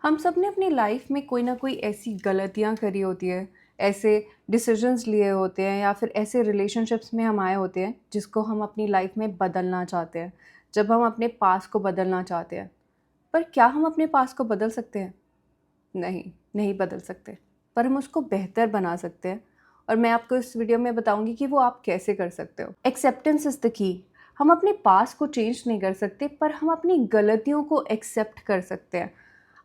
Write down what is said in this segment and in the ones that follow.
हम सब ने अपनी लाइफ में कोई ना कोई ऐसी गलतियाँ करी होती है, ऐसे डिसीजंस लिए होते हैं या फिर ऐसे रिलेशनशिप्स में हम आए होते हैं जिसको हम अपनी लाइफ में बदलना चाहते हैं, जब हम अपने पास को बदलना चाहते हैं। पर क्या हम अपने पास को बदल सकते हैं? नहीं, नहीं बदल सकते। पर हम उसको बेहतर बना सकते हैं और मैं आपको इस वीडियो में बताऊंगी कि वो आप कैसे कर सकते हो। Acceptance is the key. हम अपने पास को चेंज नहीं कर सकते, पर हम अपनी गलतियों को एक्सेप्ट कर सकते हैं।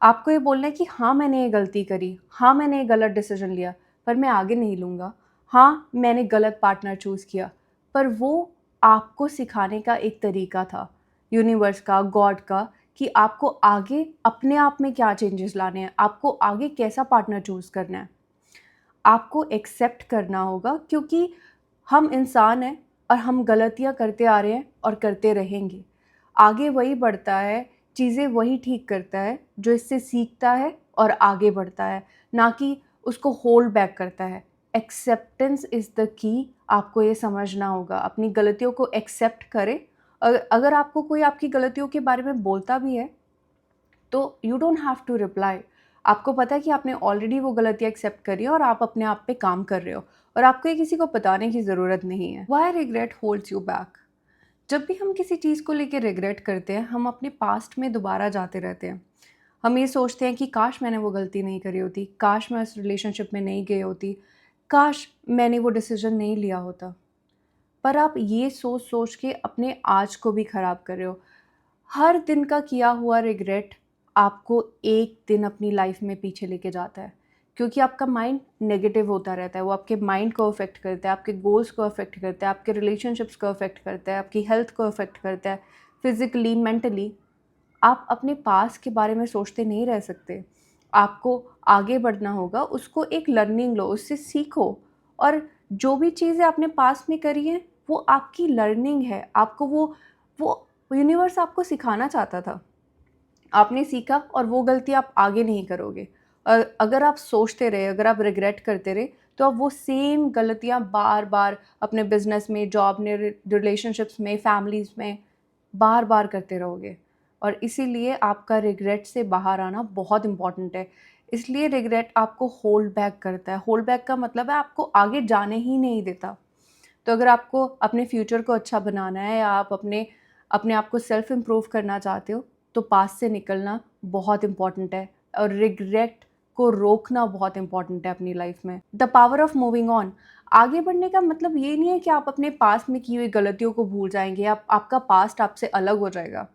आपको ये बोलना है कि हाँ, मैंने ये गलती करी, हाँ, मैंने ये गलत डिसीजन लिया, पर मैं आगे नहीं लूँगा। हाँ, मैंने गलत पार्टनर चूज़ किया, पर वो आपको सिखाने का एक तरीका था, यूनिवर्स का, गॉड का, कि आपको आगे अपने आप में क्या चेंजेस लाने हैं, आपको आगे कैसा पार्टनर चूज़ करना है। आपको एक्सेप्ट करना होगा, क्योंकि हम इंसान हैं और हम गलतियाँ करते आ रहे हैं और करते रहेंगे। आगे वही बढ़ता है, चीज़ें वही ठीक करता है जो इससे सीखता है और आगे बढ़ता है, ना कि उसको होल्ड बैक करता है। Acceptance is the key. आपको ये समझना होगा, अपनी गलतियों को एक्सेप्ट करें। अगर आपको कोई आपकी गलतियों के बारे में बोलता भी है तो you don't have to reply. आपको पता है कि आपने ऑलरेडी वो गलतियाँ एक्सेप्ट करी है और आप अपने आप पे काम कर रहे हो और आपको ये किसी को बताने की ज़रूरत नहीं है। Why regret holds you back? जब भी हम किसी चीज़ को लेकर रिग्रेट करते हैं, हम अपने पास्ट में दोबारा जाते रहते हैं। हम ये सोचते हैं कि काश मैंने वो गलती नहीं करी होती, काश मैं उस रिलेशनशिप में नहीं गई होती, काश मैंने वो डिसीजन नहीं लिया होता। पर आप ये सोच सोच के अपने आज को भी ख़राब कर रहे हो। हर दिन का किया हुआ रिग्रेट आपको एक दिन अपनी लाइफ में पीछे लेके जाता है, क्योंकि आपका माइंड नेगेटिव होता रहता है। वो आपके माइंड को अफेक्ट करता है, आपके गोल्स को अफेक्ट करता है, आपके रिलेशनशिप्स को अफेक्ट करता है, आपकी हेल्थ को अफेक्ट करता है, फिजिकली, मेंटली। आप अपने पास के बारे में सोचते नहीं रह सकते। आपको आगे बढ़ना होगा, उसको एक लर्निंग लो, उससे सीखो। और जो भी चीज़ें आपने पास में करी हैं, वो आपकी लर्निंग है। आपको वो यूनिवर्स आपको सिखाना चाहता था। आपने सीखा और वो गलती आप आगे नहीं करोगे। अगर आप सोचते रहे, अगर आप रिग्रेट करते रहे, तो आप वो सेम गलतियाँ बार-बार अपने बिज़नेस में, जॉब में, रिलेशनशिप्स में, फैमिलीज़ में बार-बार करते रहोगे। और इसीलिए आपका रिग्रेट से बाहर आना बहुत इम्पॉर्टेंट है। इसलिए रिग्रेट आपको होल्ड बैक करता है। होल्ड बैक का मतलब है आपको आगे जाने ही नहीं देता। तो अगर आपको अपने फ्यूचर को अच्छा बनाना है या आप अपने अपने आप को सेल्फ इम्प्रूव करना चाहते हो, तो पास से निकलना बहुत इम्पॉर्टेंट है और रिग्रेट को रोकना बहुत इम्पॉर्टेंट है अपनी लाइफ में। The power of moving on. आगे बढ़ने का मतलब ये नहीं है कि आप अपने पास में की हुई गलतियों को भूल जाएंगे, आपका पास्ट आपसे अलग हो जाएगा।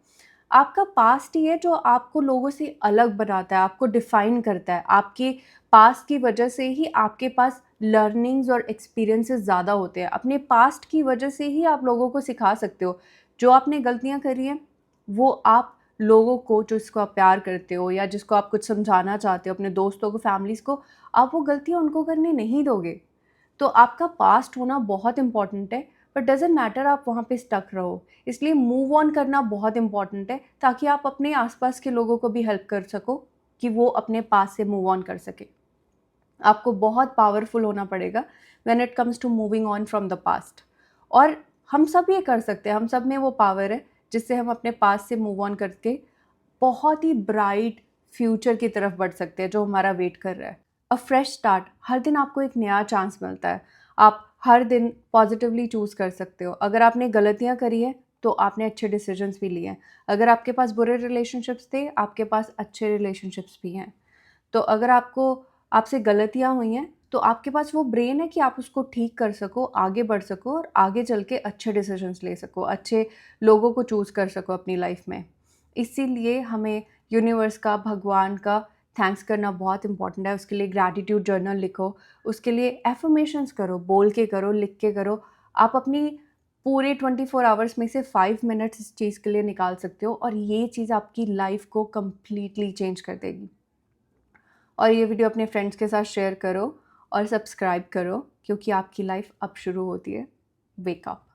आपका पास्ट ही है जो आपको लोगों से अलग बनाता है, आपको डिफाइन करता है। आपके पास्ट की वजह से ही आपके पास लर्निंग्स और एक्सपीरियंसेस ज़्यादा होते हैं। अपने पास्ट की वजह से ही आप लोगों को सिखा सकते हो। जो आपने गलतियाँ करी हैं, वो आप लोगों को, जो जिसको आप प्यार करते हो या जिसको आप कुछ समझाना चाहते हो, अपने दोस्तों को, फैमिलीज़ को, आप वो गलतियाँ उनको करने नहीं दोगे। तो आपका पास्ट होना बहुत इम्पॉर्टेंट है, बट डज़न्ट मैटर आप वहाँ पे स्टक रहो। इसलिए मूव ऑन करना बहुत इम्पॉर्टेंट है, ताकि आप अपने आसपास के लोगों को भी हेल्प कर सको कि वो अपने पास से मूव ऑन कर सके। आपको बहुत पावरफुल होना पड़ेगा when it comes to moving on from the past. और हम सब ये कर सकते हैं, हम सब में वो पावर है जिससे हम अपने पास से मूव ऑन करके बहुत ही ब्राइट फ्यूचर की तरफ बढ़ सकते हैं जो हमारा वेट कर रहा है। अ फ्रेश स्टार्ट। हर दिन आपको एक नया चांस मिलता है। आप हर दिन पॉजिटिवली चूज़ कर सकते हो। अगर आपने गलतियाँ करी हैं, तो आपने अच्छे डिसीजंस भी लिए हैं। अगर आपके पास बुरे रिलेशनशिप्स थे, आपके पास अच्छे रिलेशनशिप्स भी हैं। तो अगर आपसे गलतियाँ हुई हैं, तो आपके पास वो ब्रेन है कि आप उसको ठीक कर सको, आगे बढ़ सको और आगे चल के अच्छे डिसीजंस ले सको, अच्छे लोगों को चूज़ कर सको अपनी लाइफ में। इसीलिए हमें यूनिवर्स का, भगवान का थैंक्स करना बहुत इंपॉर्टेंट है। उसके लिए ग्रैटिट्यूड जर्नल लिखो, उसके लिए एफर्मेशंस करो, बोल के करो, लिख के करो। आप अपनी पूरे 24 आवर्स में से 5 मिनट्स इस चीज़ के लिए निकाल सकते हो और ये चीज़ आपकी लाइफ को कंप्लीटली चेंज कर देगी। और ये वीडियो अपने फ्रेंड्स के साथ शेयर करो और सब्सक्राइब करो, क्योंकि आपकी लाइफ अब शुरू होती है। Wake up.